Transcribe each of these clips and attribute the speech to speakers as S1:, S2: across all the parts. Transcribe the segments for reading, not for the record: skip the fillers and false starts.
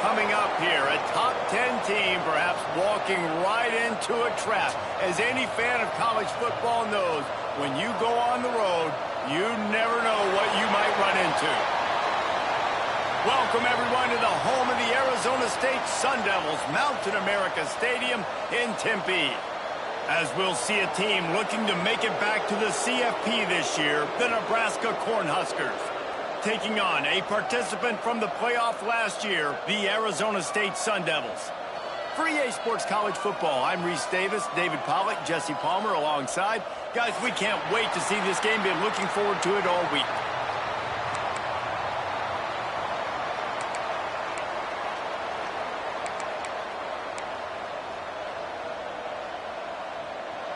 S1: coming up here. A top 10 team perhaps walking right into a trap. As any fan of college football knows, when you go on the road, you never know what you might run into. Welcome, everyone, to the home of the Arizona State Sun Devils, Mountain America Stadium in Tempe. As we'll see a team looking to make it back to the CFP this year, the Nebraska Cornhuskers. Taking on a participant from the playoff last year, the Arizona State Sun Devils. For EA Sports College Football, I'm Reese Davis, David Pollack, Jesse Palmer alongside. Guys, we can't wait to see this game. Been looking forward to it all week.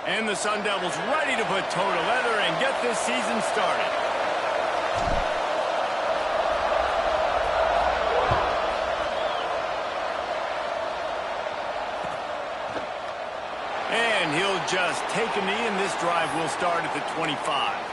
S1: And the Sun Devils ready to put toe to leather and get this season started. And he'll just take a knee, and this drive will start at the 25.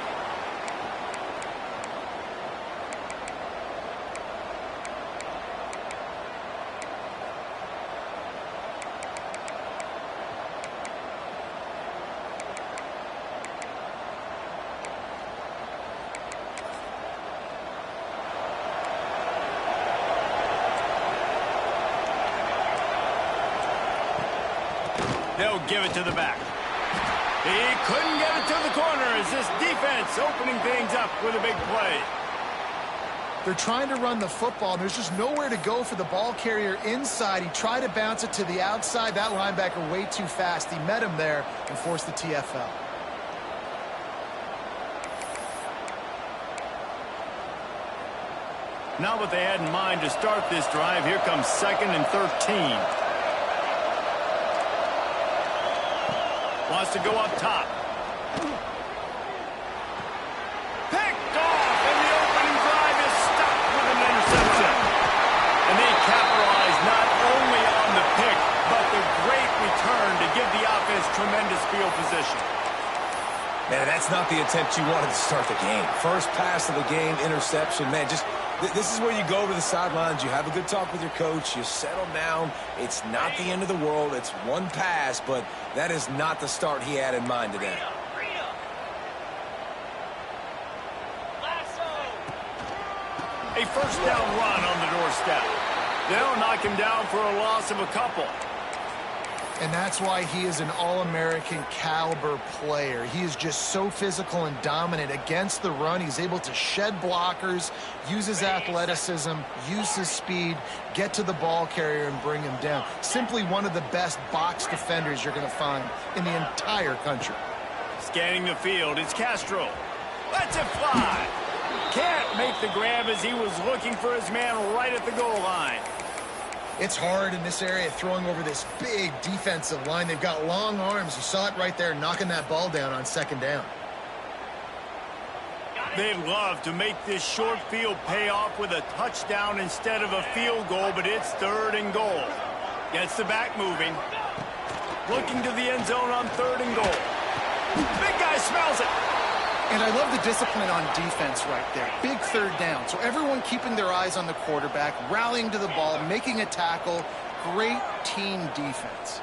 S1: They'll give it to the back. He couldn't get it to the corner as this defense opening things up with a big play.
S2: They're trying to run the football. There's just nowhere to go for the ball carrier inside. He tried to bounce it to the outside. That linebacker way too fast. He met him there and forced the TFL.
S1: Not what they had in mind to start this drive. Here comes 2nd and 13. Wants to go up top. Picked off, and the opening drive is stopped with an interception. And they capitalize not only on the pick, but the great return to give the offense tremendous field position.
S3: Man, that's not the attempt you wanted to start the game. First pass of the game, interception. Man, just this is where you go over the sidelines. You have a good talk with your coach. You settle down. It's not the end of the world. It's one pass, but that is not the start he had in mind today.
S1: A first down run on the doorstep. They'll knock him down for a loss of a couple.
S2: And that's why he is an All-American caliber player. He is just so physical and dominant against the run. He's able to shed blockers, use his athleticism, use his speed, get to the ball carrier and bring him down. Simply one of the best box defenders you're going to find in the entire country.
S1: Scanning the field, it's Castro. Lets it fly. Can't make the grab as he was looking for his man right at the goal line.
S2: It's hard in this area throwing over this big defensive line. They've got long arms. You saw it right there, knocking that ball down on 2nd down.
S1: They'd love to make this short field pay off with a touchdown instead of a field goal, but it's 3rd and goal. Gets the back moving. Looking to the end zone on 3rd and goal. Big guy smells it.
S4: And I love the discipline on defense right there. Big 3rd down. So everyone keeping their eyes on the quarterback, rallying to the ball, making a tackle. Great team defense.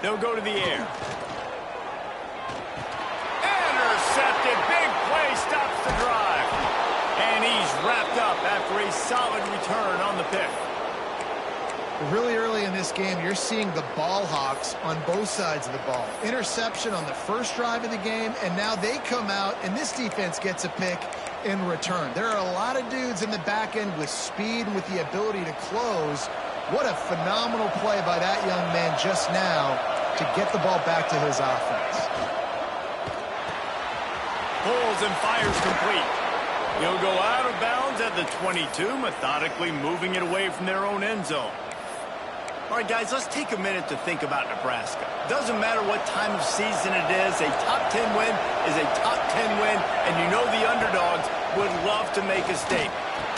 S1: They'll go to the air. Intercepted. Big play stops the drive. And he's wrapped up after a solid return on the pick.
S2: Really early in this game, you're seeing the ball hawks on both sides of the ball. Interception on the first drive of the game, and now they come out, and this defense gets a pick in return. There are a lot of dudes in the back end with speed and with the ability to close. What a phenomenal play by that young man just now to get the ball back to his offense.
S1: Pulls and fires complete. He'll go out of bounds at the 22, methodically moving it away from their own end zone. All right, guys, let's take a minute to think about Nebraska. Doesn't matter what time of season it is, a top 10 win is a top 10 win, and you know the underdogs would love to make a statement.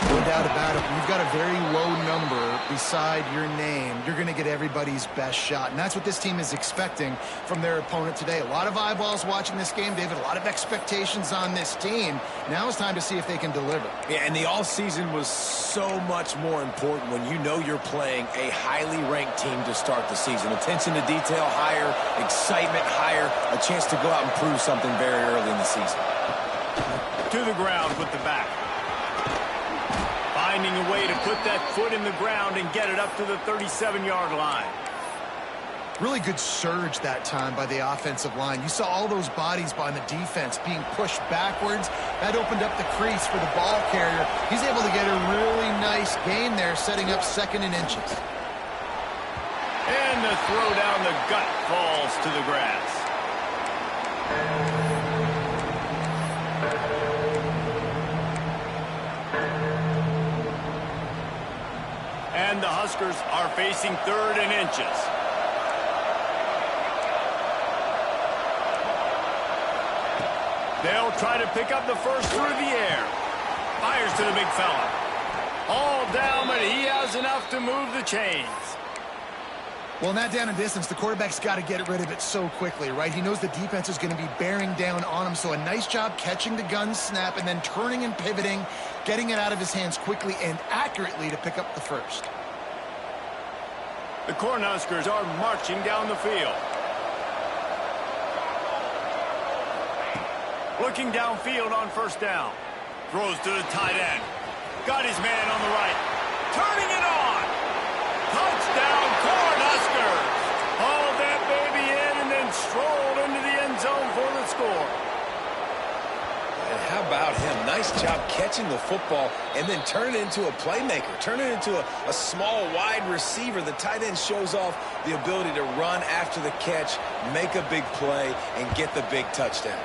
S2: No doubt about it. When you've got a very low number beside your name, you're going to get everybody's best shot. And that's what this team is expecting from their opponent today. A lot of eyeballs watching this game, David. A lot of expectations on this team. Now it's time to see if they can deliver.
S3: Yeah, and the all-season was so much more important when you know you're playing a highly ranked team to start the season. Attention to detail higher, excitement higher, a chance to go out and prove something very early in the season.
S1: To the ground with the back. Finding a way to put that foot in the ground and get it up to the 37-yard line.
S2: Really good surge that time by the offensive line. You saw all those bodies by the defense being pushed backwards. That opened up the crease for the ball carrier. He's able to get a really nice gain there, setting up 2nd and inches.
S1: And the throw down the gut falls to the grass. And the Huskers are facing 3rd and inches. They'll try to pick up the first through the air. Fires to the big fella. All down, but he has enough to move the chains.
S2: Well, in that down and distance, the quarterback's got to get rid of it so quickly, right? He knows the defense is going to be bearing down on him, so a nice job catching the gun snap and then turning and pivoting, getting it out of his hands quickly and accurately to pick up the first.
S1: The Cornhuskers are marching down the field. Looking downfield on first down. Throws to the tight end. Got his man on the right. Turning it on. Touchdown, Cornhuskers. Hauled that baby in and then strolled into the end zone for the score.
S3: And how about him? Nice job catching the football and then turn it into a playmaker. Turn it into a small, wide receiver. The tight end shows off the ability to run after the catch, make a big play, and get the big touchdown.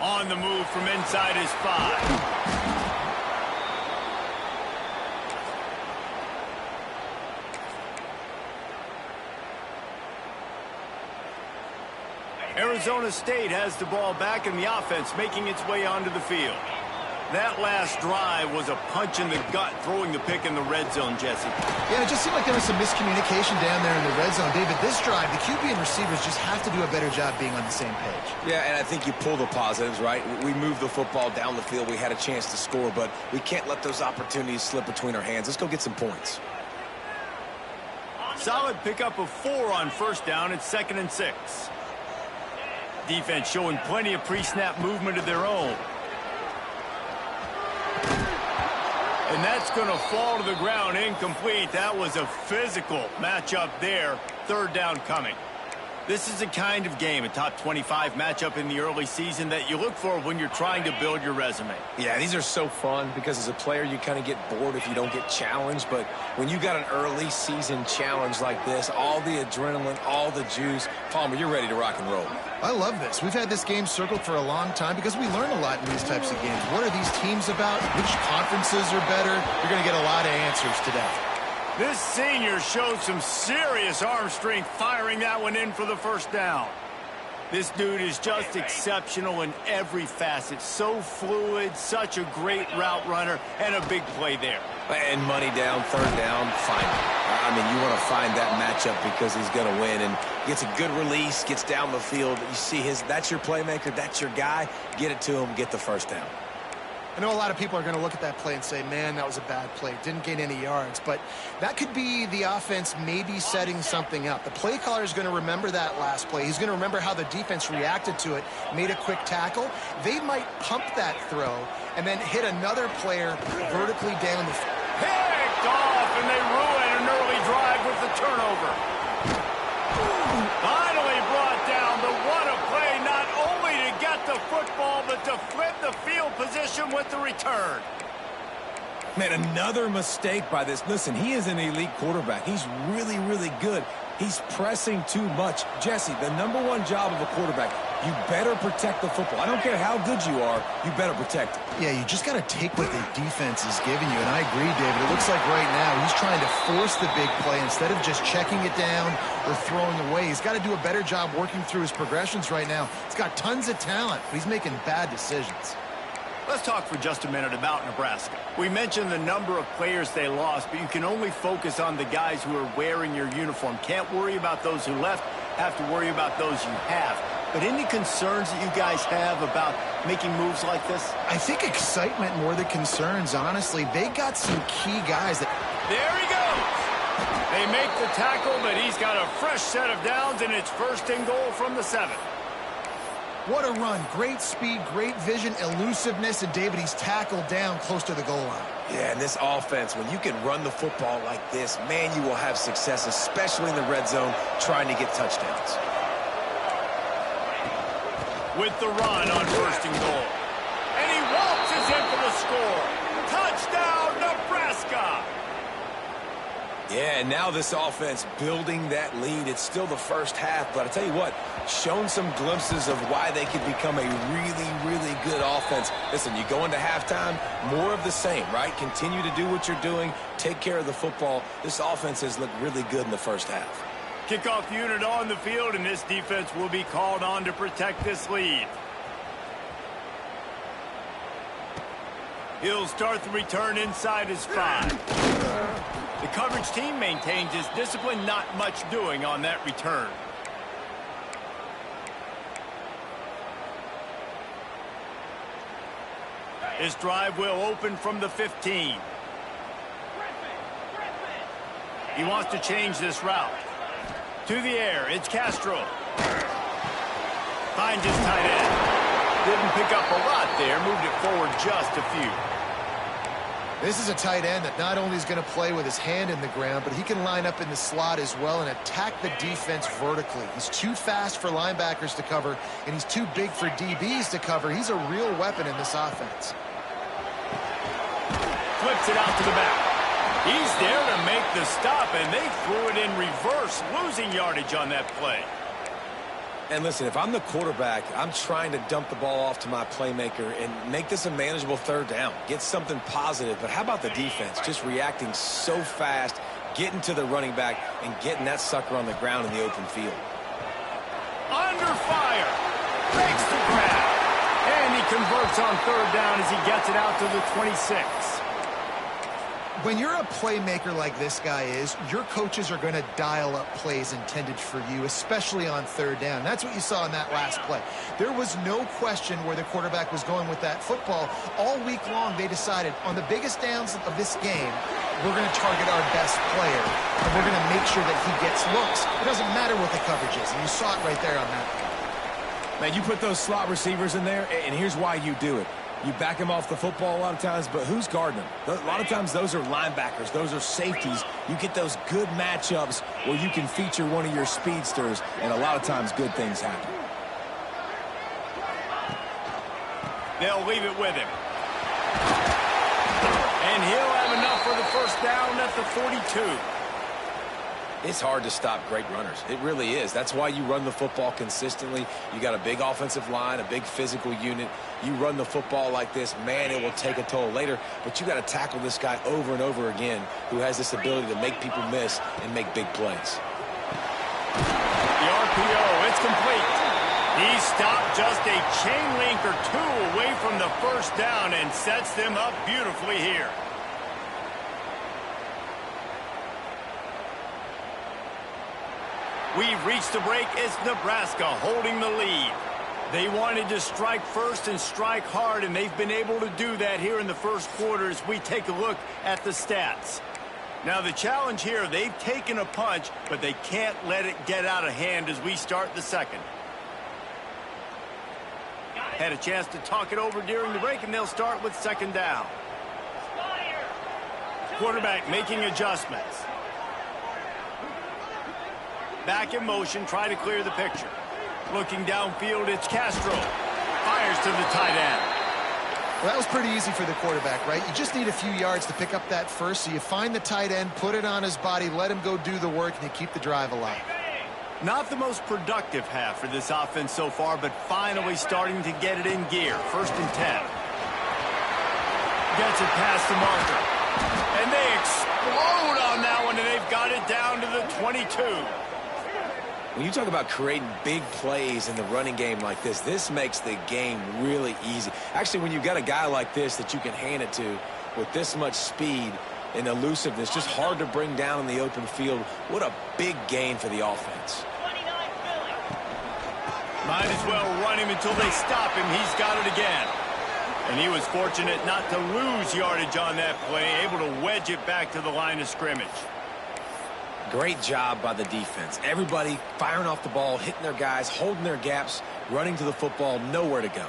S1: On the move from inside his 5. Arizona State has the ball back in the offense, making its way onto the field. That last drive was a punch in the gut, throwing the pick in the red zone, Jesse.
S2: Yeah, it just seemed like there was some miscommunication down there in the red zone. David, this drive, the QB and receivers just have to do a better job being on the same page.
S3: Yeah, and I think you pull the positives, right? We moved the football down the field. We had a chance to score, but we can't let those opportunities slip between our hands. Let's go get some points.
S1: Solid pickup of 4 on first down. It's 2nd and 6. Defense showing plenty of pre-snap movement of their own. And that's going to fall to the ground incomplete. That was a physical matchup there. 3rd down coming. This is the kind of game, a top 25 matchup in the early season, that you look for when you're trying to build your resume.
S3: Yeah, these are so fun because as a player you kind of get bored if you don't get challenged. But when you got an early season challenge like this, all the adrenaline, all the juice, Palmer, you're ready to rock and roll.
S2: I love this. We've had this game circled for a long time because we learn a lot in these types of games. What are these teams about? Which conferences are better? You're going to get a lot of answers today.
S1: This senior showed some serious arm strength firing that one in for the first down. This dude is just exceptional in every facet. So fluid, such a great route runner, and a big play there.
S3: And money down, 3rd down, fine. I mean, you want to find that matchup because he's going to win and gets a good release, gets down the field. You see that's your playmaker, that's your guy. Get it to him, get the first down.
S2: I know a lot of people are going to look at that play and say, man, that was a bad play. Didn't gain any yards. But that could be the offense maybe setting something up. The play caller is going to remember that last play. He's going to remember how the defense reacted to it, made a quick tackle. They might pump that throw and then hit another player vertically down the field.
S1: Picked off, and they ruin an early drive with the turnover. Finally brought down, but what a play, not only to get the football, but to flip the field position with the return.
S3: Man, another mistake by this. Listen, he is an elite quarterback. He's really, really good. He's pressing too much. Jesse, the #1 job of a quarterback, you better protect the football. I don't care how good you are, you better protect it.
S2: Yeah, you just got to take what the defense is giving you. And I agree, David. It looks like right now he's trying to force the big play instead of just checking it down or throwing away. He's got to do a better job working through his progressions right now. He's got tons of talent, but he's making bad decisions.
S1: Let's talk for just a minute about Nebraska. We mentioned the number of players they lost, but you can only focus on the guys who are wearing your uniform. Can't worry about those who left, have to worry about those you have. But any concerns that you guys have about making moves like this?
S2: I think excitement more than concerns, honestly. They got some key guys that...
S1: There he goes! They make the tackle, but he's got a fresh set of downs, and it's 1st and goal from the 7.
S2: What a run. Great speed, great vision, elusiveness, and David, he's tackled down close to the goal line.
S3: Yeah, and this offense, when you can run the football like this, man, you will have success, especially in the red zone, trying to get touchdowns.
S1: With the run on 1st and goal. And he waltzes in for the score. Touchdown, Nebraska!
S3: Yeah, and now this offense building that lead. It's still the first half, but I tell you what, shown some glimpses of why they could become a really, really good offense. Listen, you go into halftime, more of the same, right? Continue to do what you're doing, take care of the football. This offense has looked really good in the first half.
S1: Kickoff unit on the field, and this defense will be called on to protect this lead. He'll start the return inside his 5. The coverage team maintains his discipline, not much doing on that return. His drive will open from the 15. He wants to change this route. To the air, it's Castro. Finds his tight end. Didn't pick up a lot there, moved it forward just a few.
S2: This is a tight end that not only is going to play with his hand in the ground, but he can line up in the slot as well and attack the defense vertically. He's too fast for linebackers to cover, and he's too big for DBs to cover. He's a real weapon in this offense.
S1: Flips it out to the back. He's there to make the stop, and they threw it in reverse, losing yardage on that play.
S3: And listen, if I'm the quarterback, I'm trying to dump the ball off to my playmaker and make this a manageable 3rd down. Get something positive. But how about the defense? Just reacting so fast, getting to the running back, and getting that sucker on the ground in the open field.
S1: Under fire. Makes the grab. And he converts on 3rd down as he gets it out to the 26.
S2: When you're a playmaker like this guy is, your coaches are going to dial up plays intended for you, especially on 3rd down. That's what you saw in that last play. There was no question where the quarterback was going with that football. All week long, they decided on the biggest downs of this game, we're going to target our best player, and we're going to make sure that he gets looks. It doesn't matter what the coverage is, and you saw it right there on that play.
S3: Man, you put those slot receivers in there, and here's why you do it. You back him off the football a lot of times, but who's guarding him? A lot of times those are linebackers. Those are safeties. You get those good matchups where you can feature one of your speedsters, and a lot of times good things happen.
S1: They'll leave it with him. And he'll have enough for the 1st down at the 42.
S3: It's hard to stop great runners. It really is. That's why you run the football consistently. You got a big offensive line, a big physical unit. You run the football like this, man, it will take a toll later. But you got to tackle this guy over and over again who has this ability to make people miss and make big plays.
S1: The RPO, it's complete. He stopped just a chain link or 2 away from the 1st down and sets them up beautifully here. We've reached the break. It's Nebraska holding the lead. They wanted to strike first and strike hard, and they've been able to do that here in the 1st quarter as we take a look at the stats. Now, the challenge here, they've taken a punch, but they can't let it get out of hand as we start the 2nd. Had a chance to talk it over during the break, and they'll start with 2nd down. Quarterback making adjustments. Back in motion, try to clear the picture. Looking downfield, it's Castro. Fires to the tight end.
S2: Well, that was pretty easy for the quarterback, right? You just need a few yards to pick up that first, so you find the tight end, put it on his body, let him go do the work, and you keep the drive alive.
S1: Not the most productive half for this offense so far, but finally starting to get it in gear. 1st and 10. Gets it past the marker. And they explode on that one, and they've got it down to the 22.
S3: When you talk about creating big plays in the running game like this makes the game really easy. Actually, when you've got a guy like this that you can hand it to with this much speed and elusiveness, just hard to bring down in the open field, what a big gain for the offense.
S1: Might as well run him until they stop him. He's got it again. And he was fortunate not to lose yardage on that play, able to wedge it back to the line of scrimmage.
S3: Great job by the defense. Everybody firing off the ball, hitting their guys, holding their gaps, running to the football, nowhere to go.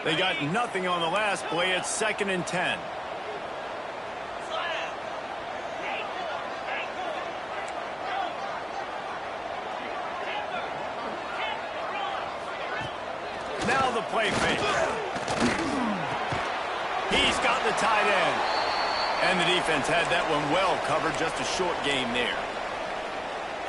S1: They got nothing on the last play. It's 2nd and 10. Now the play fake. He's got the tight end. And the defense had that one well covered. Just a short game there.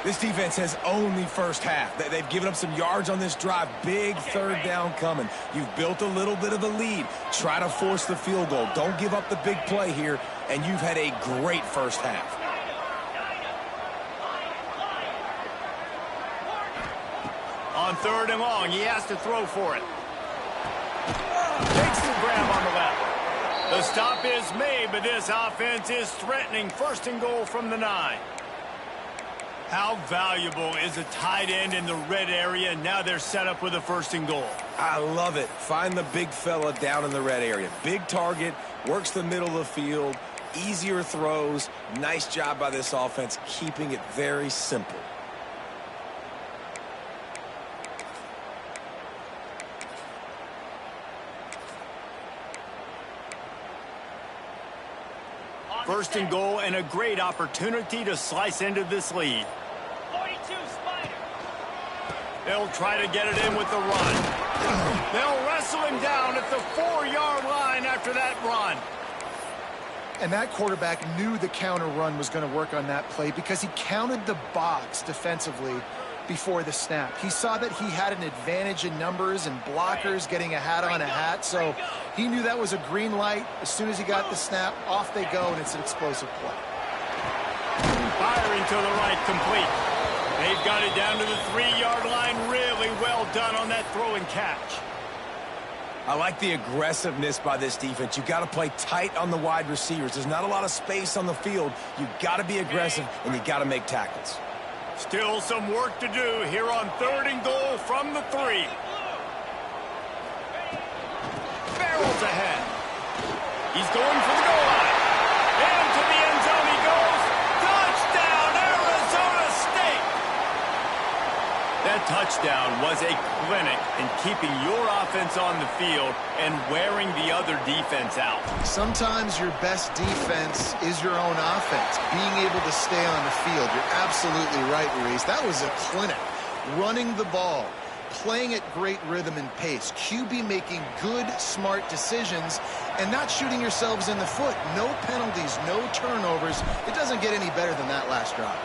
S3: This defense has only first half. They've given up some yards on this drive. Big 3rd down coming. You've built a little bit of a lead. Try to force the field goal. Don't give up the big play here. And you've had a great first half.
S1: On 3rd and long, he has to throw for it. Takes the grab on the left. The stop is made, but this offense is threatening 1st and goal from the 9. How valuable is a tight end in the red area? Now they're set up with a 1st and goal.
S3: I love it. Find the big fella down in the red area. Big target, works the middle of the field, easier throws. Nice job by this offense, keeping it very simple.
S1: First and goal and a great opportunity to slice into this lead.
S5: 42 Spider.
S1: They'll try to get it in with the run. They'll wrestle him down at the 4-yard line after that run.
S4: And that quarterback knew the counter run was going to work on that play because he counted the box defensively before the snap. He saw that he had an advantage in numbers and blockers getting a hat on a hat, so he knew that was a green light. As soon as he got the snap, off they go, and it's an explosive play.
S1: Firing to the right, complete. They've got it down to the 3-yard line. Really well done on that throw and catch.
S3: I like the aggressiveness by this defense. You've got to play tight on the wide receivers. There's not a lot of space on the field. You've got to be aggressive, and you've got to make tackles.
S1: Still some work to do here on 3rd and goal from the 3. Barrels ahead. He's going for the goal line. And to the end zone he goes. Touchdown, Arizona State. That touchdown was a clinic in keeping your offense on the field and wearing the other defense out.
S2: Sometimes your best defense is your own offense, being able to stay on the field. You're absolutely right, Reese. That was a clinic. Running the ball, playing at great rhythm and pace. QB making good, smart decisions and not shooting yourselves in the foot. No penalties, no turnovers. It doesn't get any better than that last drive.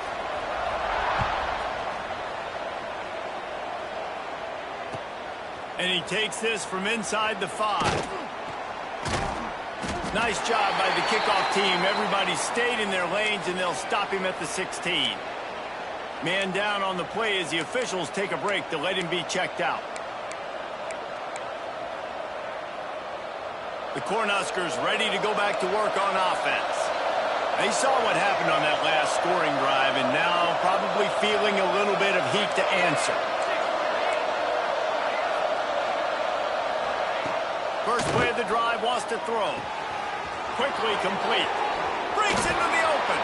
S1: And he takes this from inside the 5. Nice job by the kickoff team. Everybody stayed in their lanes, and they'll stop him at the 16. Man down on the play as the officials take a break to let him be checked out. The Cornhuskers ready to go back to work on offense. They saw what happened on that last scoring drive, and now probably feeling a little bit of heat to answer. First play of the drive, wants to throw. Quickly complete. Breaks into the open.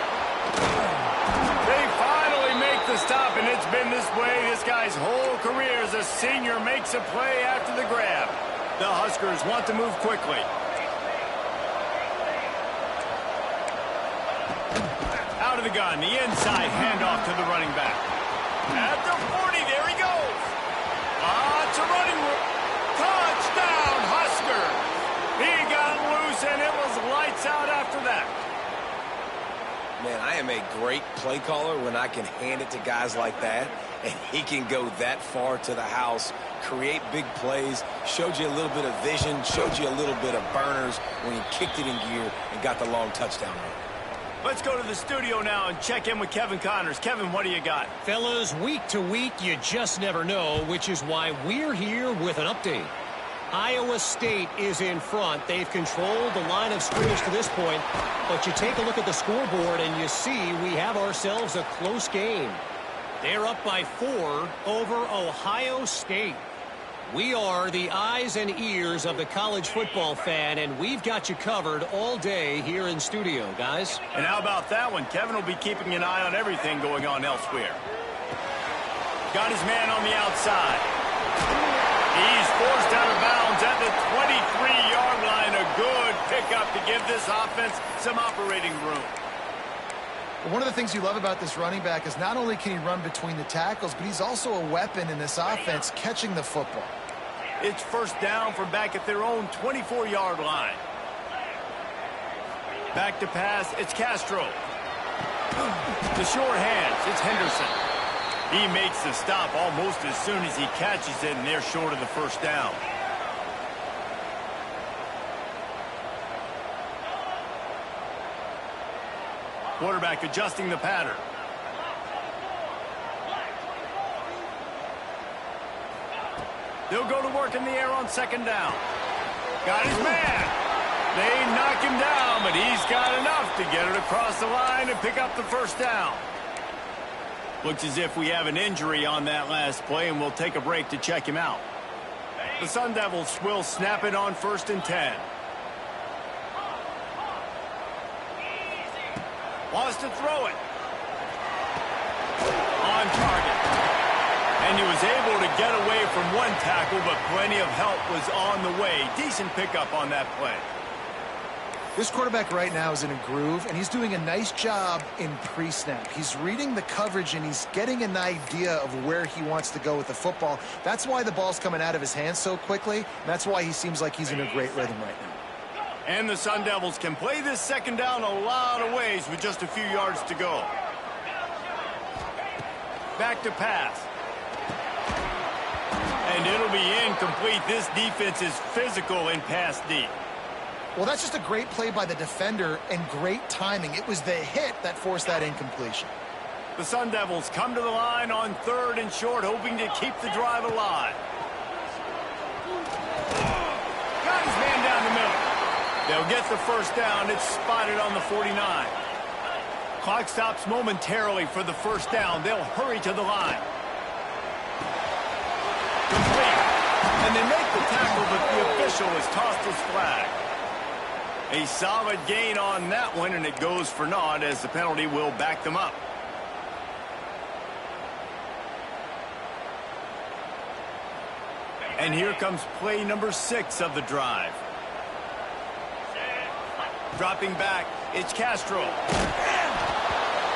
S1: They finally make the stop, and it's been this way this guy's whole career as a senior. Makes a play after the grab. The Huskers want to move quickly. Out of the gun, the inside handoff to the running back. At the 40, there he goes. It's a running touchdown, Husker. He got loose, and it was lights out after that.
S3: Man, I am a great play caller when I can hand it to guys like that, and he can go that far to the house, create big plays, showed you a little bit of vision, showed you a little bit of burners when he kicked it in gear and got the long touchdown run.
S1: Let's go to the studio now and check in with Kevin Connors. Kevin, what do you got?
S6: Fellas, week to week, you just never know, which is why we're here with an update. Iowa State is in front. They've controlled the line of scrimmage to this point, but you take a look at the scoreboard and you see we have ourselves a close game. They're up by 4 over Ohio State. We are the eyes and ears of the college football fan, and we've got you covered all day here in studio, guys.
S1: And how about that one? Kevin will be keeping an eye on everything going on elsewhere. Got his man on the outside. He's forced out of bounds at the 23-yard line. A good pickup to give this offense some operating room.
S2: One of the things you love about this running back is not only can he run between the tackles, but he's also a weapon in this offense catching the football.
S1: It's first down from back at their own 24-yard line. Back to pass, it's Castro. The short hands, it's Henderson. He makes the stop almost as soon as he catches it, and they're short of the first down. Quarterback adjusting the pattern. They'll go to work in the air on second down. Got his man. They knock him down, but he's got enough to get it across the line and pick up the first down. Looks as if we have an injury on that last play, and we'll take a break to check him out. The Sun Devils will snap it on 1st and 10. Wants to throw it. On target. And he was able to get away from one tackle, but plenty of help was on the way. Decent pickup on that play.
S2: This quarterback right now is in a groove, and he's doing a nice job in pre-snap. He's reading the coverage, and he's getting an idea of where he wants to go with the football. That's why the ball's coming out of his hands so quickly, and that's why he seems like he's in a great rhythm right now.
S1: And the Sun Devils can play this second down a lot of ways with just a few yards to go. Back to pass. And it'll be incomplete. This defense is physical in pass deep.
S2: Well, that's just a great play by the defender and great timing. It was the hit that forced that incompletion.
S1: The Sun Devils come to the line on 3rd and short, hoping to keep the drive alive. Got his man down the middle. They'll get the first down. It's spotted on the 49. Clock stops momentarily for the first down. They'll hurry to the line. Complete. And they make the tackle, but the official has tossed his flag. A solid gain on that one, and it goes for naught as the penalty will back them up. And here comes play number 6 of the drive. Dropping back, it's Castro.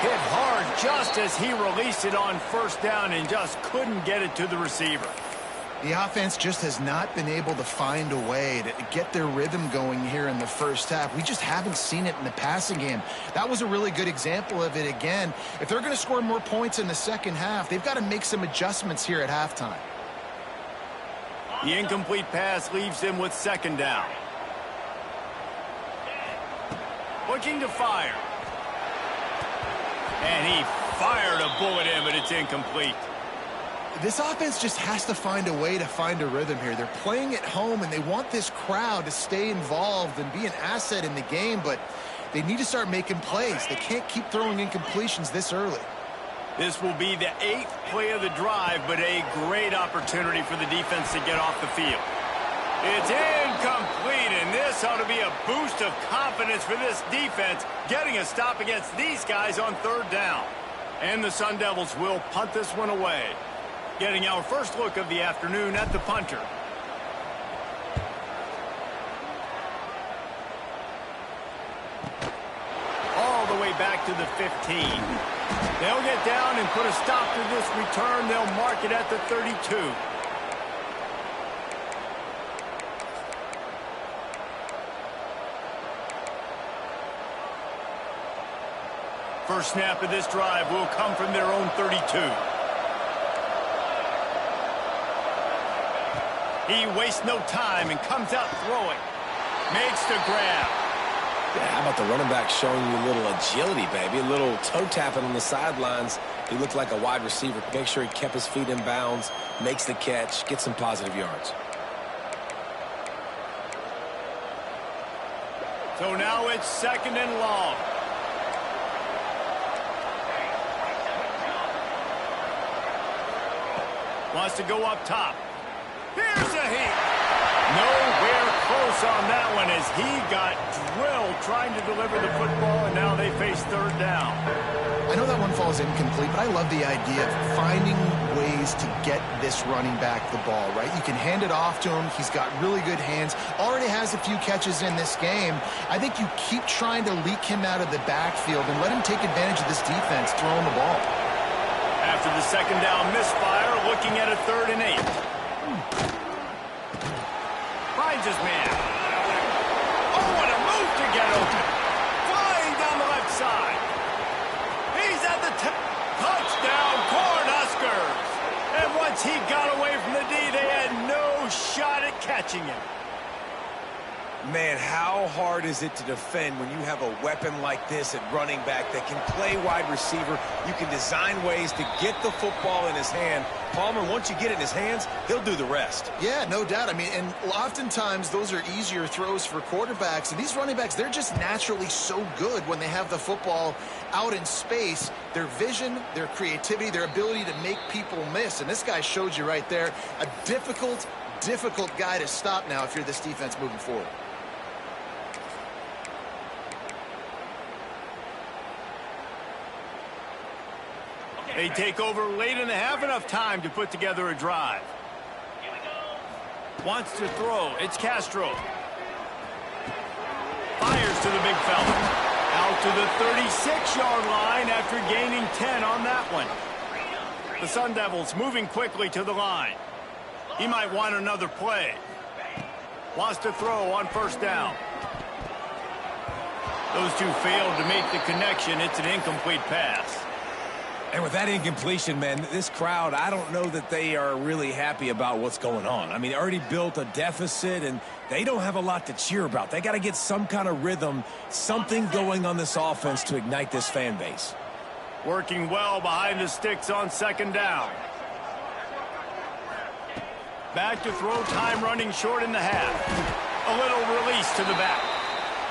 S1: Hit hard just as he released it on first down and just couldn't get it to the receiver.
S2: The offense just has not been able to find a way to get their rhythm going here in the first half. We just haven't seen it in the passing game. That was a really good example of it again. If they're going to score more points in the second half, they've got to make some adjustments here at halftime.
S1: The incomplete pass leaves him with second down. Looking to fire. And he fired a bullet in, but it's incomplete.
S2: This offense just has to find a way to find a rhythm here. They're playing at home, and they want this crowd to stay involved and be an asset in the game, but they need to start making plays. They can't keep throwing incompletions this early.
S1: This will be the 8th play of the drive, but a great opportunity for the defense to get off the field. It's incomplete, and this ought to be a boost of confidence for this defense, getting a stop against these guys on 3rd down. And the Sun Devils will punt this one away. Getting our first look of the afternoon at the punter. All the way back to the 15. They'll get down and put a stop to this return. They'll mark it at the 32. First snap of this drive will come from their own 32. He wastes no time and comes out throwing. Makes the grab.
S3: Yeah, how about the running back showing you a little agility, baby? A little toe tapping on the sidelines. He looked like a wide receiver. Make sure he kept his feet in bounds, makes the catch, gets some positive yards.
S1: So now it's 2nd and long. Wants to go up top. Here's a heat. Nowhere close on that one as he got drilled trying to deliver the football, and now they face 3rd down.
S2: I know that one falls incomplete, but I love the idea of finding ways to get this running back the ball, right? You can hand it off to him. He's got really good hands. Already has a few catches in this game. I think you keep trying to leak him out of the backfield and let him take advantage of this defense throwing the ball.
S1: After the 2nd down misfire, looking at a 3rd and 8. Finds his man. Oh, what a move to get open. Flying down the left side. He's at the touchdown, Cornhuskers. And once he got away from the D, they had no shot at catching him.
S3: Man, how hard is it to defend when you have a weapon like this at running back that can play wide receiver? You can design ways to get the football in his hand. Palmer, once you get it in his hands, he'll do the rest.
S2: Yeah, no doubt. I mean, and oftentimes those are easier throws for quarterbacks. And these running backs, they're just naturally so good when they have the football out in space. Their vision, their creativity, their ability to make people miss. And this guy showed you right there a difficult guy to stop now if you're this defense moving forward.
S1: They take over late in the half, enough time to put together a drive. Wants to throw. It's Castro. Fires to the big fella. Out to the 36-yard line after gaining 10 on that one. The Sun Devils moving quickly to the line. He might want another play. Wants to throw on 1st down. Those two failed to make the connection. It's an incomplete pass.
S3: And with that incompletion, man, this crowd, I don't know that they are really happy about what's going on. I mean, already built a deficit, and they don't have a lot to cheer about. They got to get some kind of rhythm, something going on this offense to ignite this fan base.
S1: Working well behind the sticks on 2nd down. Back to throw, time running short in the half. A little release to the back.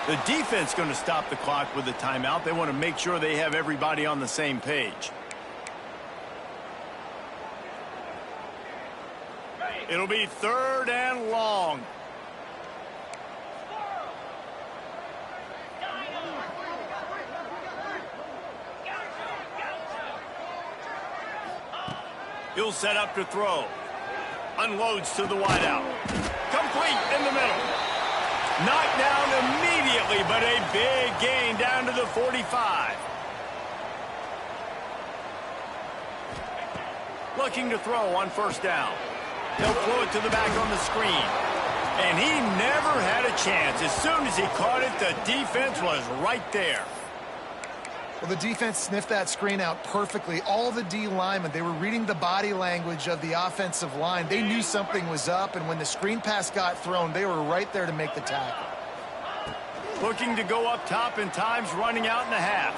S1: The defense going to stop the clock with a timeout. They want to make sure they have everybody on the same page. It'll be 3rd and long. He'll set up to throw. Unloads to the wideout. Complete in the middle. Knocked down immediately, but a big gain down to the 45. Looking to throw on 1st down. They'll throw it to the back on the screen. And he never had a chance. As soon as he caught it, the defense was right there.
S2: Well, the defense sniffed that screen out perfectly. All the D linemen, they were reading the body language of the offensive line. They knew something was up, and when the screen pass got thrown, they were right there to make the tackle.
S1: Looking to go up top, and time's running out in the half.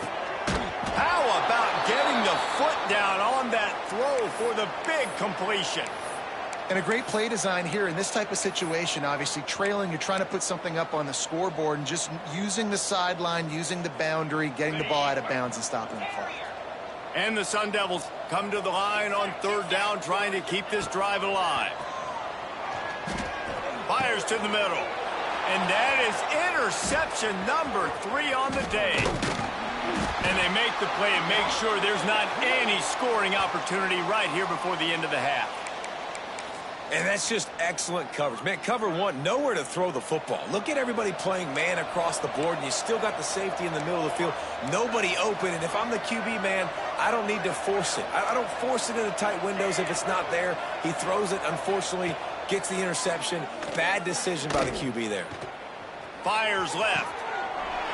S1: How about getting the foot down on that throw for the big completion?
S2: And a great play design here in this type of situation. Obviously trailing, you're trying to put something up on the scoreboard, and just using the sideline, using the boundary, getting the ball out of bounds and stopping the clock.
S1: And the Sun Devils come to the line on 3rd down, trying to keep this drive alive. Fires to the middle. And that is interception number 3 on the day. And they make the play and make sure there's not any scoring opportunity right here before the end of the half.
S3: And that's just excellent coverage. Man, cover 1, nowhere to throw the football. Look at everybody playing man across the board, and you still got the safety in the middle of the field. Nobody open, and if I'm the QB, man, I don't need to force it. I don't force it into tight windows if it's not there. He throws it, unfortunately, gets the interception. Bad decision by the QB there.
S1: Fires left.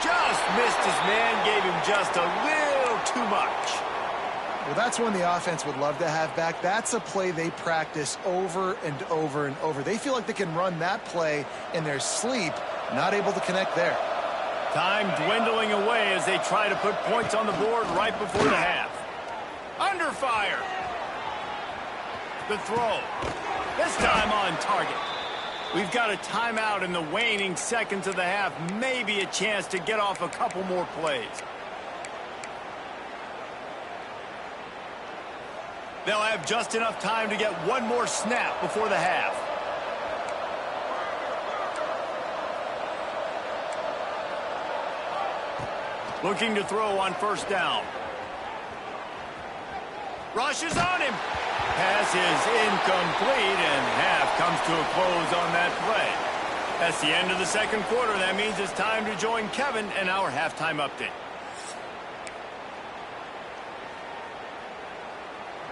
S1: Just missed his man, gave him just a little too much.
S2: Well, that's one the offense would love to have back. That's a play they practice over and over and over. They feel like they can run that play in their sleep, not able to connect there.
S1: Time dwindling away as they try to put points on the board right before the half. Under fire. The throw. This time on target. We've got a timeout in the waning seconds of the half. Maybe a chance to get off a couple more plays. They'll have just enough time to get one more snap before the half. Looking to throw on first down. Rushes on him. Pass is incomplete, and half comes to a close on that play. That's the end of the second quarter. That means it's time to join Kevin in our halftime update.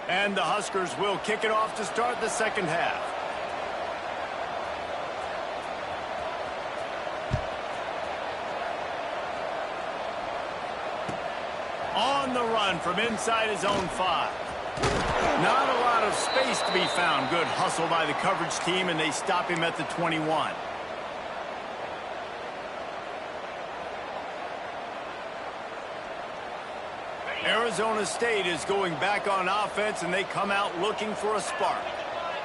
S1: And the Huskers will kick it off to start the second half. On the run from inside his own 5. Not a lot of space to be found. Good hustle by the coverage team, and they stop him at the 21. Arizona State is going back on offense, and they come out looking for a spark.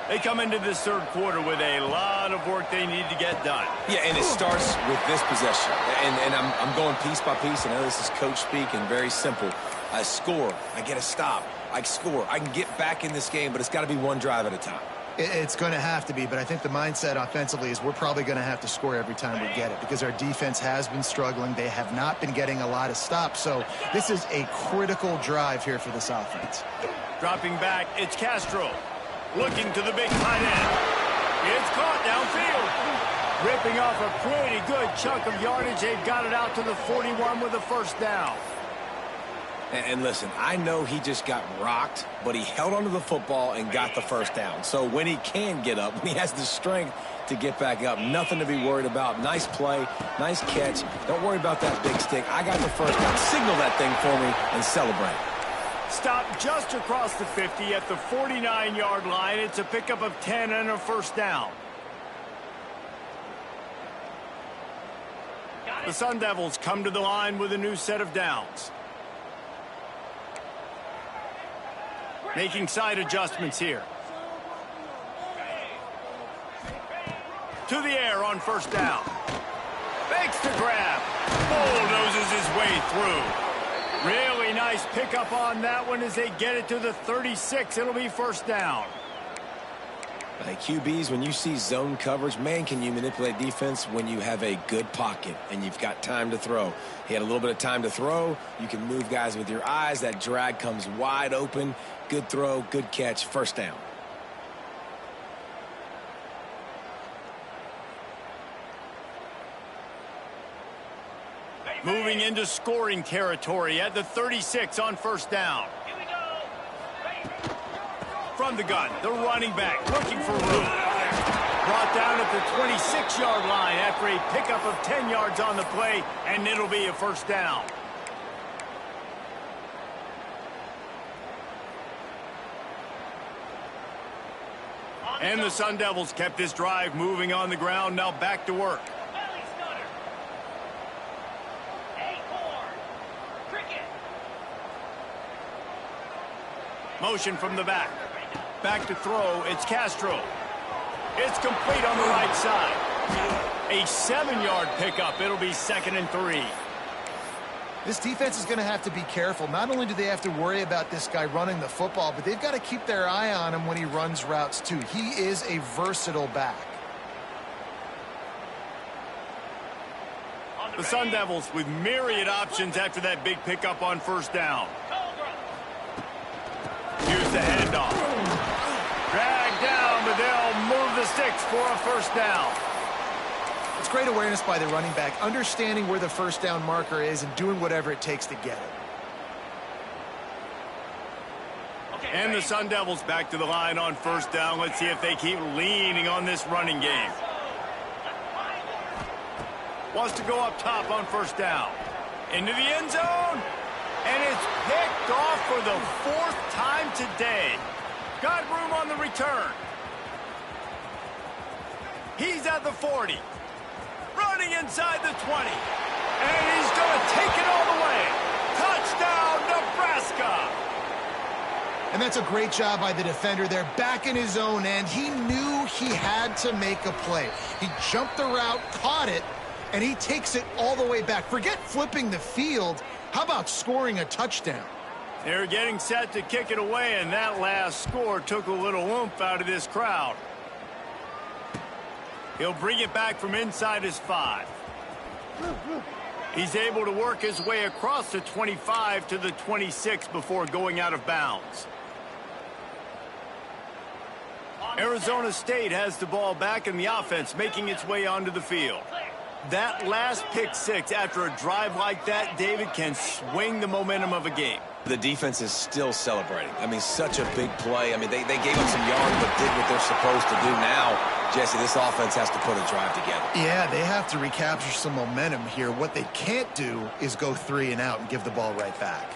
S1: They come into this third quarter with a lot of work they need to get done.
S3: Yeah, and it starts with this possession. And I'm going piece by piece. I know this is coach speak and very simple. I score. I get a stop. I score. I can get back in this game, but it's got to be one drive at a time.
S2: It's going to have to be, but I think the mindset offensively is we're probably going to have to score every time we get it because our defense has been struggling. They have not been getting a lot of stops, so this is a critical drive here for this offense.
S1: Dropping back, it's Castro. Looking to the big tight end. It's caught downfield. Ripping off a pretty good chunk of yardage. They've got it out to the 41 with a first down.
S3: And listen, I know he just got rocked, but he held onto the football and got the first down. So when he can get up, when he has the strength to get back up, nothing to be worried about. Nice play, nice catch. Don't worry about that big stick. I got the first down. Signal that thing for me and celebrate.
S1: Stop just across the 50 at the 49-yard line. It's a pickup of 10 and a first down. The Sun Devils come to the line with a new set of downs. Making side adjustments here. To the air on first down. Fakes the grab. Bulldozes his way through. Really nice pickup on that one as they get it to the 36. It'll be first down.
S3: Hey, QBs, when you see zone coverage, man, can you manipulate defense when you have a good pocket and you've got time to throw. He had a little bit of time to throw. You can move guys with your eyes. That drag comes wide open. Good throw, good catch, first down.
S1: Moving into scoring territory at the 36 on first down. From the gun, the running back looking for room. Brought down at the 26-yard line after a pickup of 10 yards on the play, and it'll be a first down. And the Sun Devils kept this drive moving on the ground. Now back to work. Motion from the back. Back to throw. It's Castro. It's complete on the right side. A 7-yard pickup. It'll be 2nd and 3.
S2: This defense is going to have to be careful. Not only do they have to worry about this guy running the football, but they've got to keep their eye on him when he runs routes too. He is a versatile back.
S1: The Sun Devils with myriad options after that big pickup on first down. Here's the handoff. Dragged down, but they'll move the sticks for a first down.
S2: It's great awareness by the running back, understanding where the first down marker is and doing whatever it takes to get it.
S1: And the Sun Devils back to the line on first down. Let's see if they keep leaning on this running game. Wants to go up top on first down. Into the end zone. And it's picked off for the 4th time today. Got room on the return. He's at the 40. Running inside the 20. And take it all the way. Touchdown, Nebraska.
S2: And that's a great job by the defender there, back in his own end. He knew he had to make a play. He jumped the route, caught it, and he takes it all the way back. Forget flipping the field. How about scoring a touchdown?
S1: They're getting set to kick it away, and that last score took a little oomph out of this crowd. He'll bring it back from inside his 5. He's able to work his way across the 25 to the 26 before going out of bounds. Arizona State has the ball back in the offense, making its way onto the field. That last pick 6 after a drive like that, David, can swing the momentum of a game.
S3: The defense is still celebrating. I mean, such a big play. I mean, they gave up some yards but did what they're supposed to do. Now, Jesse, this offense has to put a drive together.
S2: Yeah, they have to recapture some momentum here. What they can't do is go 3 and out and give the ball right back.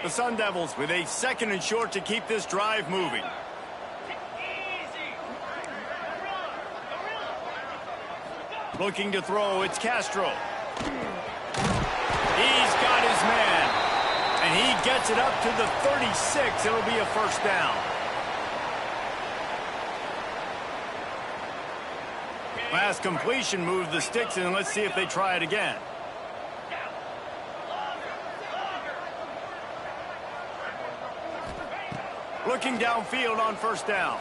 S1: The Sun Devils with a 2nd and short to keep this drive moving. Looking to throw, it's Castro. He's got his man. And he gets it up to the 36. It'll be a first down. Last completion moved the sticks in. Let's see if they try it again. Looking downfield on first down.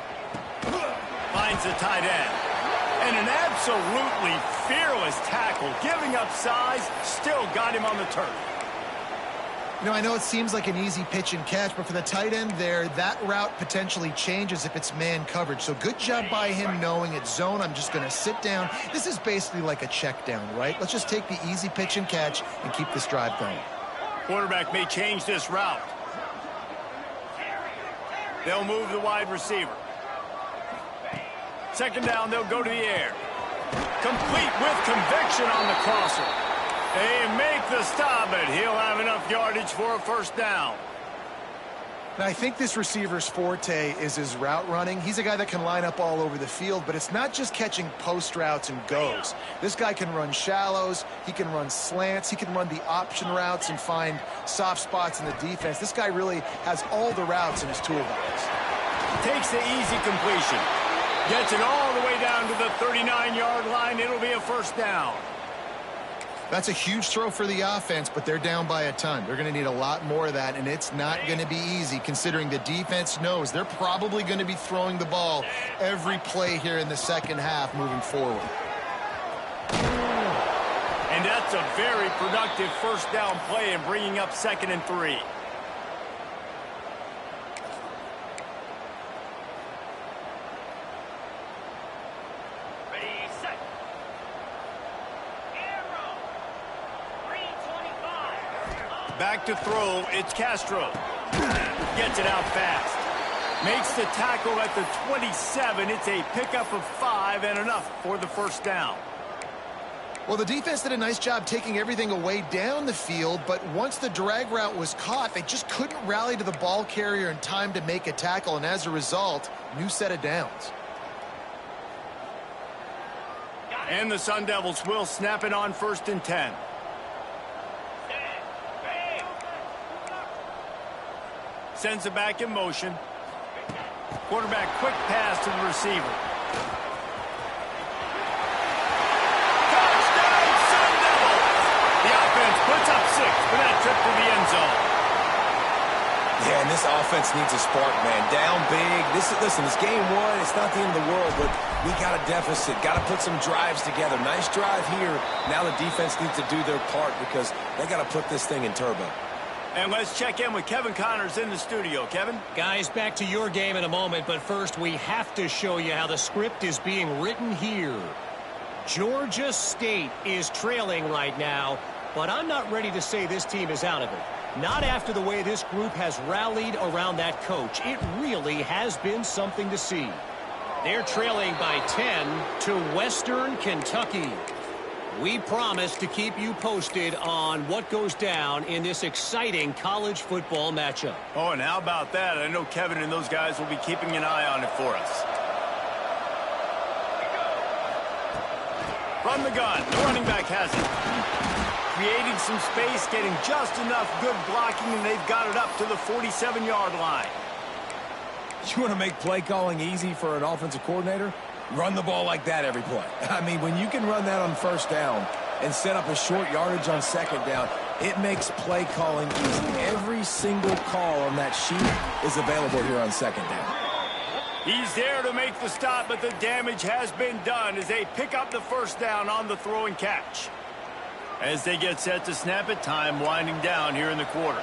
S1: Finds the tight end. And an absolutely fearless tackle. Giving up size, still got him on the turf.
S2: You know, I know it seems like an easy pitch and catch, but for the tight end there, that route potentially changes if it's man coverage. So good job by him knowing it's zone. I'm just going to sit down. This is basically like a check down, right? Let's just take the easy pitch and catch and keep this drive going.
S1: Quarterback may change this route. They'll move the wide receiver. 2nd down, they'll go to the air. Complete with conviction on the crosser. They make the stop, but he'll have enough yardage for a first down.
S2: Now, I think this receiver's forte is his route running. He's a guy that can line up all over the field, but it's not just catching post routes and goes. This guy can run shallows. He can run slants. He can run the option routes and find soft spots in the defense. This guy really has all the routes in his toolbox.
S1: Takes the easy completion. Gets it all the way down to the 39-yard line. It'll be a first down.
S2: That's a huge throw for the offense, but they're down by a ton. They're going to need a lot more of that, and it's not going to be easy considering the defense knows they're probably going to be throwing the ball every play here in the second half moving forward.
S1: And that's a very productive first down play and bringing up 2nd and 3. Back to throw, it's Castro. Gets it out fast. Makes the tackle at the 27. It's a pickup of 5 and enough for the first down.
S2: Well, the defense did a nice job taking everything away down the field, but once the drag route was caught, they just couldn't rally to the ball carrier in time to make a tackle, and as a result, new set of downs.
S1: And the Sun Devils will snap it on 1st and 10. Sends it back in motion. Quarterback quick pass to the receiver. Touchdown, Sun Devils! The offense puts up 6 for that trip to the end zone.
S3: Yeah, and this offense needs a spark, man. Down big. Listen, it's game 1. It's not the end of the world, but we got a deficit. Got to put some drives together. Nice drive here. Now the defense needs to do their part because they got to put this thing in turbo.
S1: And let's check in with Kevin Connors in the studio. Kevin?
S6: Guys, back to your game in a moment, but first we have to show you how the script is being written here. Georgia State is trailing right now, but I'm not ready to say this team is out of it. Not after the way this group has rallied around that coach. It really has been something to see. They're trailing by 10 to Western Kentucky. We promise to keep you posted on what goes down in this exciting college football matchup.
S1: Oh, and how about that? I know Kevin and those guys will be keeping an eye on it for us. From the gun, the running back has it. Creating some space, getting just enough good blocking, and they've got it up to the 47-yard line.
S3: You want to make play calling easy for an offensive coordinator? Run the ball like that every play. I mean, when you can run that on first down and set up a short yardage on second down, it makes play calling easy. Every single call on that sheet is available here on second down.
S1: He's there to make the stop, but the damage has been done as they pick up the first down on the throw and catch. As they get set to snap it, time winding down here in the quarter.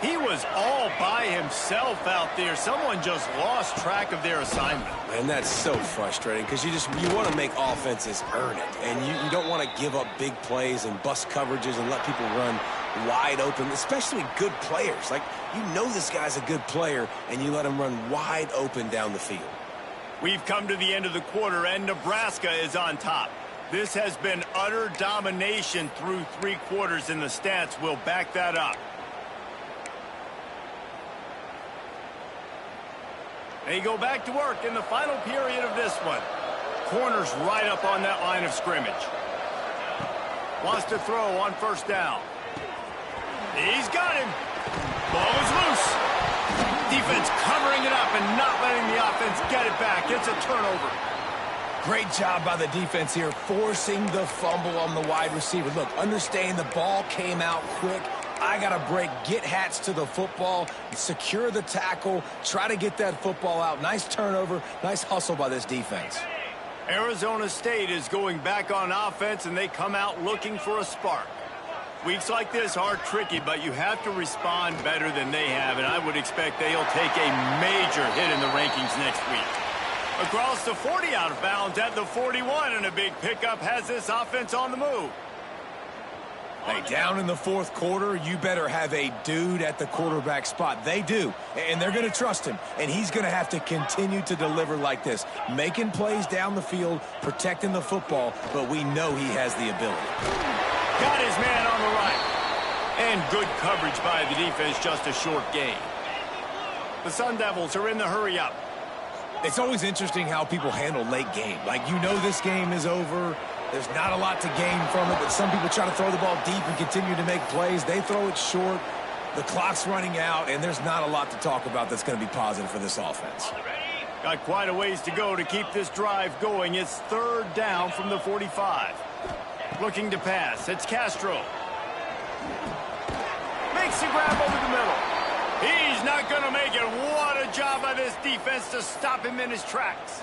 S1: He was all by himself out there. Someone just lost track of their assignment.
S3: And that's so frustrating because you want to make offenses earn it. And you don't want to give up big plays and bust coverages and let people run wide open, especially good players. Like, you know this guy's a good player, and you let him run wide open down the field.
S1: We've come to the end of the quarter, and Nebraska is on top. This has been utter domination through 3 quarters, and the stats will back that up. They go back to work in the final period of this one. Corners right up on that line of scrimmage. Wants to throw on first down. He's got him. Ball is loose. Defense covering it up and not letting the offense get it back. It's a turnover.
S3: Great job by the defense here, forcing the fumble on the wide receiver. Look, understand the ball came out quick. I got to break, get Hats to the football, secure the tackle, try to get that football out. Nice turnover, nice hustle by this defense.
S1: Arizona State is going back on offense, and they come out looking for a spark. Weeks like this are tricky, but you have to respond better than they have, and I would expect they'll take a major hit in the rankings next week. Across the 40 out of bounds at the 41, and a big pickup has this offense on the move.
S3: Hey, down in the fourth quarter, you better have a dude at the quarterback spot. They do, and they're going to trust him, and he's going to have to continue to deliver like this, making plays down the field, protecting the football, but we know he has the ability.
S1: Got his man on the right. And good coverage by the defense, just a short gain. The Sun Devils are in the hurry-up.
S3: It's always interesting how people handle late game. Like, you know this game is over. There's not a lot to gain from it, but some people try to throw the ball deep and continue to make plays. They throw it short. The clock's running out, and there's not a lot to talk about that's going to be positive for this offense.
S1: Got quite a ways to go to keep this drive going. It's third down from the 45. Looking to pass. It's Castro. Makes the grab over the middle. He's not going to make it. What a job by this defense to stop him in his tracks.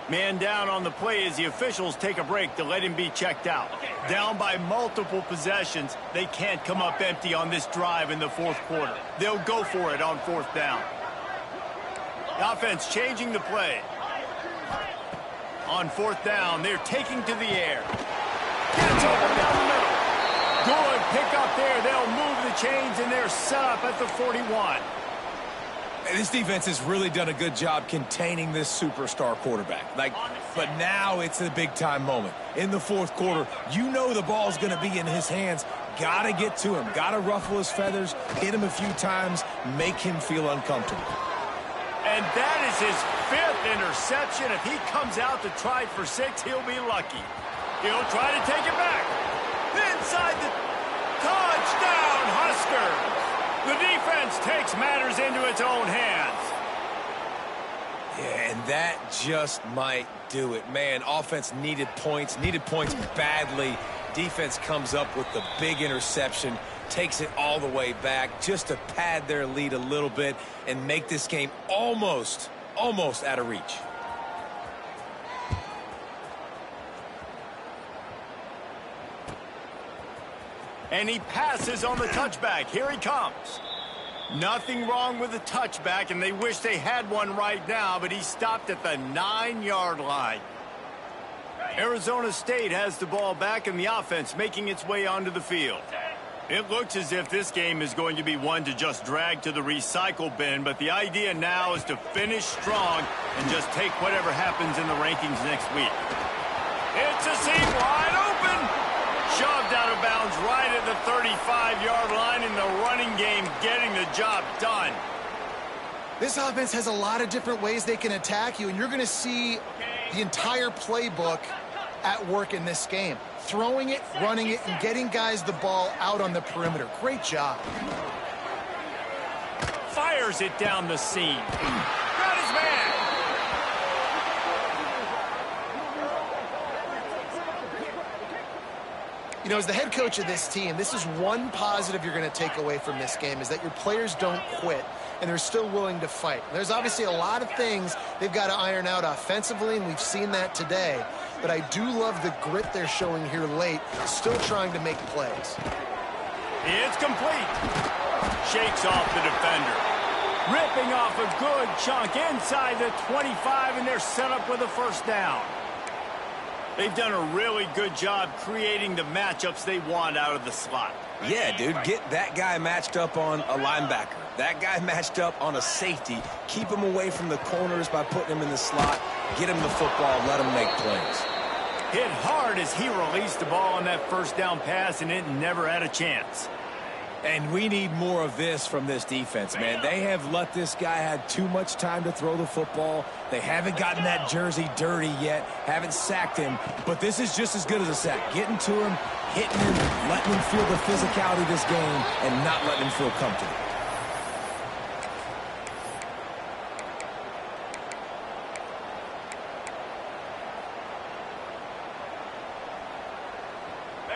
S1: Man down on the play as the officials take a break to let him be checked out. Down by multiple possessions, they can't come up empty on this drive in the fourth quarter. They'll go for it on fourth down. The offense changing the play. On fourth down, they're taking to the air. Gets open down the middle. Good pick up there. They'll move the chains, and they're set up at the 41.
S3: This defense has really done a good job containing this superstar quarterback. But now it's a big-time moment. In the fourth quarter, you know the ball's going to be in his hands. Got to get to him. Got to ruffle his feathers, hit him a few times, make him feel uncomfortable.
S1: And that is his 5th interception. If he comes out to try for 6, he'll be lucky. He'll try to take it back. Inside the touchdown, Huskers. The defense takes matters into its own hands.
S3: Yeah, and that just might do it. Man, offense needed points badly. Defense comes up with the big interception, takes it all the way back just to pad their lead a little bit and make this game almost out of reach.
S1: And he passes on the touchback. Here he comes. Nothing wrong with the touchback, and they wish they had one right now, but he stopped at the 9-yard line. Arizona State has the ball back, and the offense making its way onto the field. It looks as if this game is going to be one to just drag to the recycle bin, but the idea now is to finish strong and just take whatever happens in the rankings next week. It's a seam wide open. Shoved out of bounds right at the 35-yard line in the running game, getting the job done.
S2: This offense has a lot of different ways they can attack you, and you're going to see the entire playbook
S4: at work in this game. Throwing it, running it, and getting guys the ball out on the perimeter. Great job.
S1: Fires it down the seam. Got his man.
S2: You know, as the head coach of this team, this is one positive you're going to take away from this game, is that your players don't quit and they're still willing to fight. There's obviously a lot of things they've got to iron out offensively, and we've seen that today. But I do love the grit they're showing here late, still trying to make plays.
S1: It's complete. Shakes off the defender. Ripping off a good chunk inside the 25, and they're set up with a first down. They've done a really good job creating the matchups they want out of the slot.
S3: Yeah, dude, get that guy matched up on a linebacker. That guy matched up on a safety. Keep him away from the corners by putting him in the slot. Get him the football, let him make plays.
S1: Hit hard as he released the ball on that first down pass, and it never had a chance.
S3: And we need more of this from this defense, man. They have let this guy have too much time to throw the football. They haven't gotten that jersey dirty yet, haven't sacked him, but this is just as good as a sack. Getting to him, hitting him, letting him feel the physicality of this game, and not letting him feel comfortable.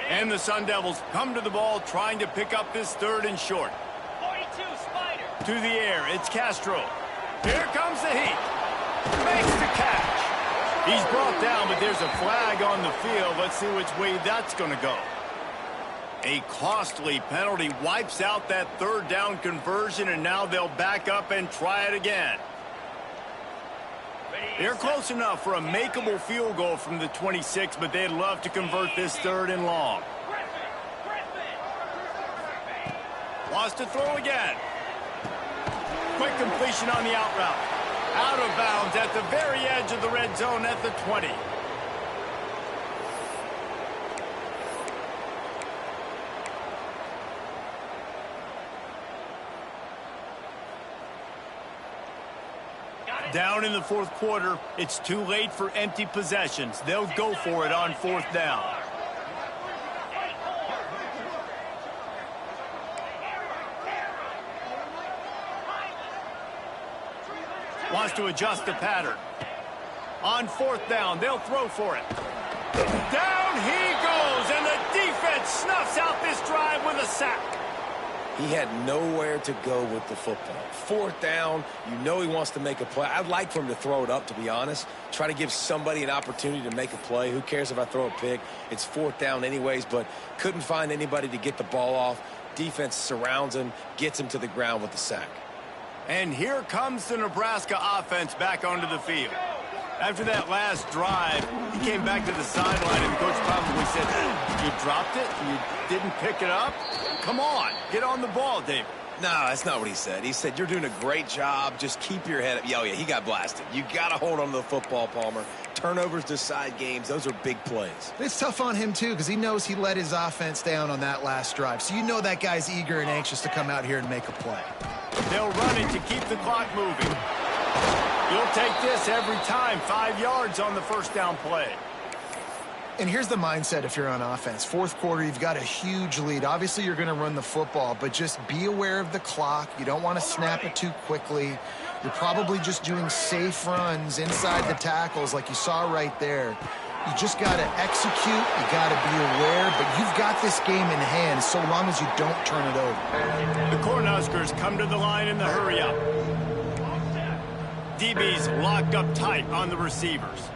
S1: And the Sun Devils come to the ball trying to pick up this third and short.
S5: 42, Spider.
S1: To the air, it's Castro. Here comes the heat. Makes the catch. He's brought down, but there's a flag on the field. Let's see which way that's going to go. A costly penalty wipes out that third down conversion, and now they'll back up and try it again. They're close enough for a makeable field goal from the 26, but they'd love to convert this third and long. Wants to throw again. Quick completion on the out route. Out of bounds at the very edge of the red zone at the 20. Down in the fourth quarter, it's too late for empty possessions. They'll go for it on fourth down. Wants to adjust the pattern. On fourth down, they'll throw for it. Down he goes, and the defense snuffs out this drive with a sack.
S3: He had nowhere to go with the football. Fourth down, you know he wants to make a play. I'd like for him to throw it up, to be honest. Try to give somebody an opportunity to make a play. Who cares if I throw a pick? It's fourth down anyways, but couldn't find anybody to get the ball off. Defense surrounds him, gets him to the ground with the sack.
S1: And here comes the Nebraska offense back onto the field. After that last drive, he came back to the sideline, and the coach probably said, "You dropped it? You didn't pick it up? Come on, get on the ball, David."
S3: No, that's not what he said. He said, "You're doing a great job. Just keep your head up." Oh, yeah, he got blasted. You got to hold on to the football, Palmer. Turnovers decide games. Those are big plays.
S2: It's tough on him, too, because he knows he let his offense down on that last drive. So you know that guy's eager and anxious to come out here and make a play.
S1: They'll run it to keep the clock moving. You'll take this every time. 5 yards on the first down play.
S2: And here's the mindset if you're on offense. Fourth quarter, you've got a huge lead. Obviously, you're going to run the football, but just be aware of the clock. You don't want to snap it too quickly. You're probably just doing safe runs inside the tackles like you saw right there. You just got to execute. You got to be aware, but you've got this game in hand so long as you don't turn it over.
S1: The Cornhuskers come to the line in the hurry-up. DB's locked up tight on the receivers.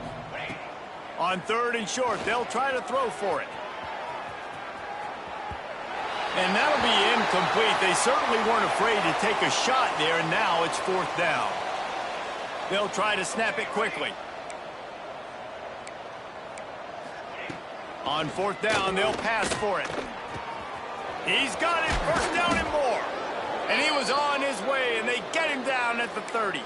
S1: On third and short, they'll try to throw for it. And that'll be incomplete. They certainly weren't afraid to take a shot there, and now it's fourth down. They'll try to snap it quickly. On fourth down, they'll pass for it. He's got it, first down and more. And he was on his way, and they get him down at the 30.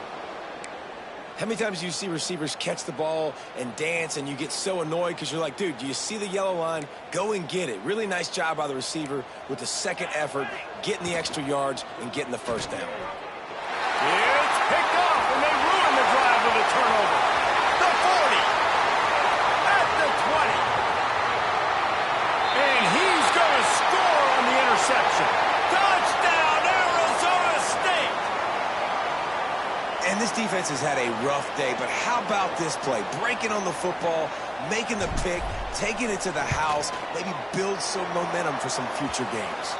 S3: How many times do you see receivers catch the ball and dance and you get so annoyed because you're like, dude, do you see the yellow line? Go and get it. Really nice job by the receiver with the second effort, getting the extra yards and getting the first down.
S1: It's picked off, and they ruin the drive with a turnover. The 40. At the 20.
S3: defense has had a rough day, but how about this play? Breaking on the football, making the pick, taking it to the house, maybe build some momentum for some future games.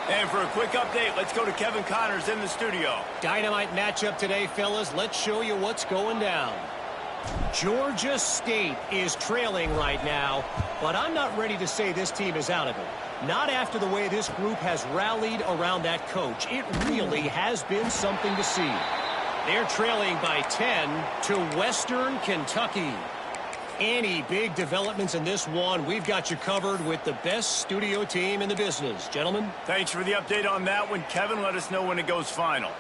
S1: And for a quick update, let's go to Kevin Connors in the studio.
S6: Dynamite matchup today, fellas. Let's show you what's going down. Georgia State is trailing right now, but I'm not ready to say this team is out of it. Not after the way this group has rallied around that coach. It really has been something to see. They're trailing by 10 to Western Kentucky. Any big developments in this one, we've got you covered with the best studio team in the business. Gentlemen.
S1: Thanks for the update on that one, Kevin. Let us know when it goes final.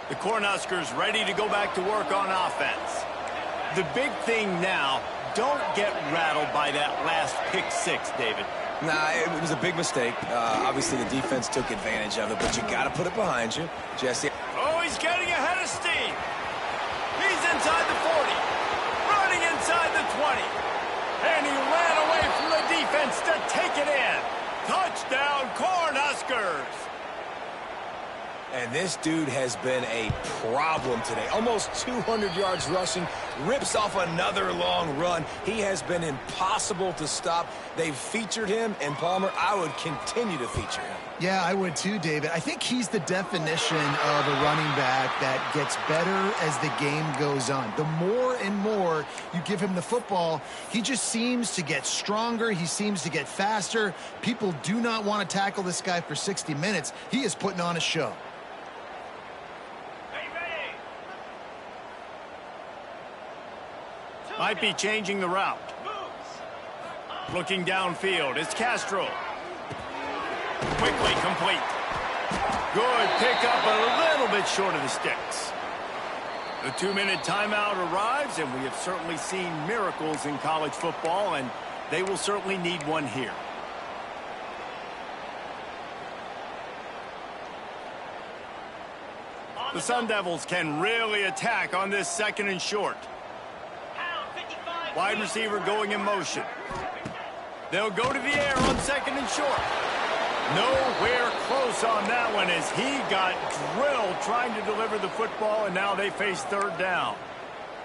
S1: The Cornhuskers ready to go back to work on offense. The big thing now, don't get rattled by that last pick six, David.
S3: Nah, it was a big mistake. Obviously, the defense took advantage of it, but you got to put it behind you. Jesse.
S1: Oh, he's getting ahead of steam. He's inside the 40, running inside the 20. And he ran away from the defense to take it in. Touchdown, Cornhuskers.
S3: And this dude has been a problem today. Almost 200 yards rushing, rips off another long run. He has been impossible to stop. They've featured him, and Palmer, I would continue to feature him.
S2: Yeah, I would too, David. I think he's the definition of a running back that gets better as the game goes on. The more and more you give him the football, he just seems to get stronger. He seems to get faster. People do not want to tackle this guy for 60 minutes. He is putting on a show.
S1: Might be changing the route. Looking downfield, it's Castro. Quickly complete. Good pickup, a little bit short of the sticks. The 2-minute timeout arrives, and we have certainly seen miracles in college football, and they will certainly need one here. The Sun Devils can really attack on this 2nd and short. Wide receiver going in motion. They'll go to the air on 2nd and short. Nowhere close on that one as he got drilled trying to deliver the football, and now they face 3rd down.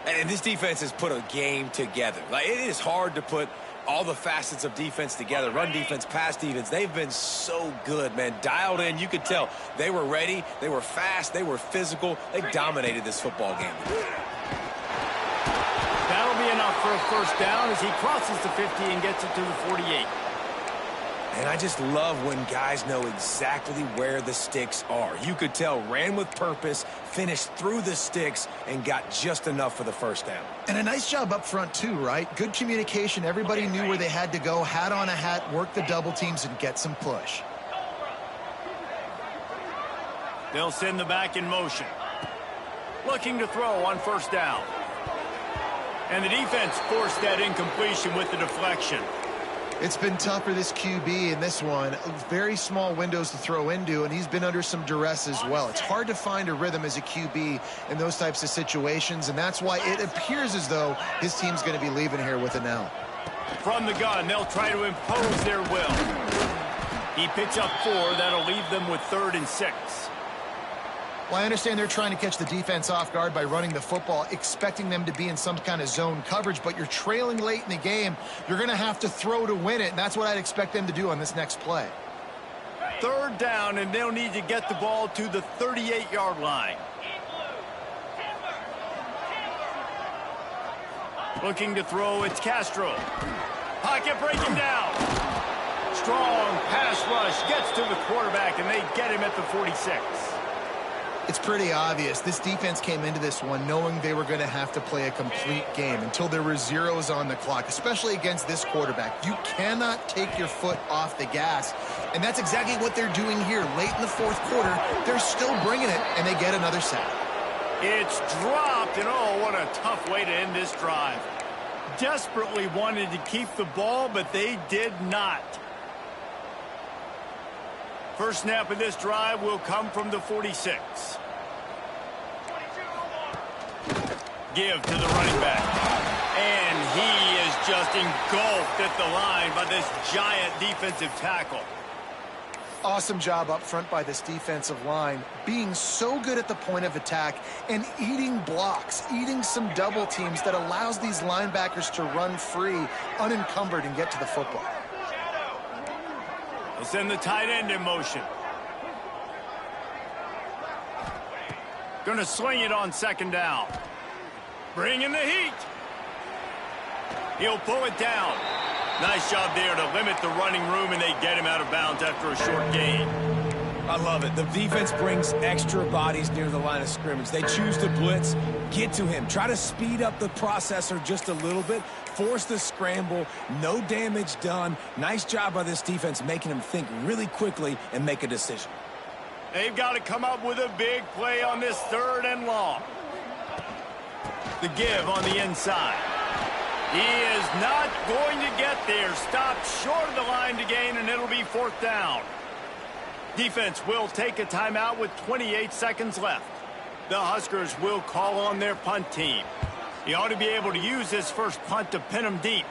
S3: And this defense has put a game together. Like, it is hard to put all the facets of defense together. Run defense, pass defense. They've been so good, man. Dialed in. You could tell they were ready. They were fast. They were physical. They dominated this football game.
S1: That'll be enough for a 1st down as he crosses the 50 and gets it to the 48.
S3: And I just love when guys know exactly where the sticks are. You could tell ran with purpose, finished through the sticks, and got just enough for the 1st down.
S2: And a nice job up front too, right? Good communication. Everybody knew where they had to go. Hat on a hat, work the double teams, and get some push.
S1: They'll send the back in motion. Looking to throw on 1st down. And the defense forced that incompletion with the deflection.
S2: It's been tough for this QB in this one. Very small windows to throw into, and he's been under some duress as well. It's hard to find a rhythm as a QB in those types of situations, and that's why it appears as though his team's going to be leaving here with an L.
S1: From the gun, they'll try to impose their will. He picks up 4. That'll leave them with 3rd and 6.
S2: Well, I understand they're trying to catch the defense off guard by running the football, expecting them to be in some kind of zone coverage, but you're trailing late in the game. You're going to have to throw to win it, and that's what I'd expect them to do on this next play.
S1: 3rd down, and they'll need to get the ball to the 38-yard line. Looking to throw, it's Castro. Pocket breaking down. Strong pass rush gets to the quarterback, and they get him at the 46.
S2: It's pretty obvious. This defense came into this one knowing they were going to have to play a complete game until there were zeros on the clock, especially against this quarterback. You cannot take your foot off the gas, and that's exactly what they're doing here. Late in the 4th quarter, they're still bringing it, and they get another sack.
S1: It's dropped, and oh, what a tough way to end this drive. Desperately wanted to keep the ball, but they did not. First snap of this drive will come from the 46. Give to the running back. And he is just engulfed at the line by this giant defensive tackle.
S4: Awesome job up front by this defensive line, being so good at the point of attack and eating blocks, eating some double teams that allows these linebackers to run free, unencumbered, and get to the football.
S1: We'll send the tight end in motion. Going to swing it on second down. Bringing the heat. He'll pull it down. Nice job there to limit the running room, and they get him out of bounds after a short gain.
S3: I love it. The defense brings extra bodies near the line of scrimmage. They choose to blitz, get to him, try to speed up the processor just a little bit, force the scramble, no damage done. Nice job by this defense making him think really quickly and make a decision.
S1: They've got to come up with a big play on this 3rd and long. The give on the inside. He is not going to get there. Stopped short of the line to gain, and it'll be 4th down. Defense will take a timeout with 28 seconds left. The Huskers will call on their punt team. He ought to be able to use his first punt to pin him deep.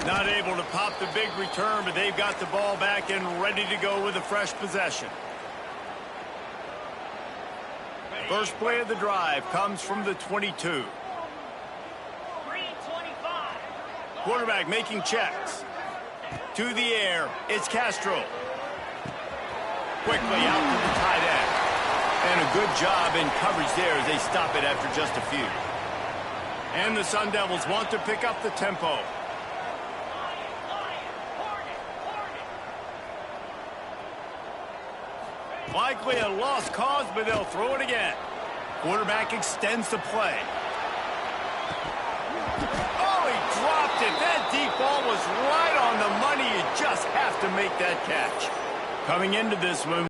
S1: Not able to pop the big return, but they've got the ball back and ready to go with a fresh possession. First play of the drive comes from the 22. Quarterback making checks. To the air, it's Castro. Quickly out to the tight end. And a good job in coverage there as they stop it after just a few. And the Sun Devils want to pick up the tempo. Likely a lost cause, but they'll throw it again. Quarterback extends the play. Oh, he dropped it. That deep ball was right on the money. You just have to make that catch. Coming into this one,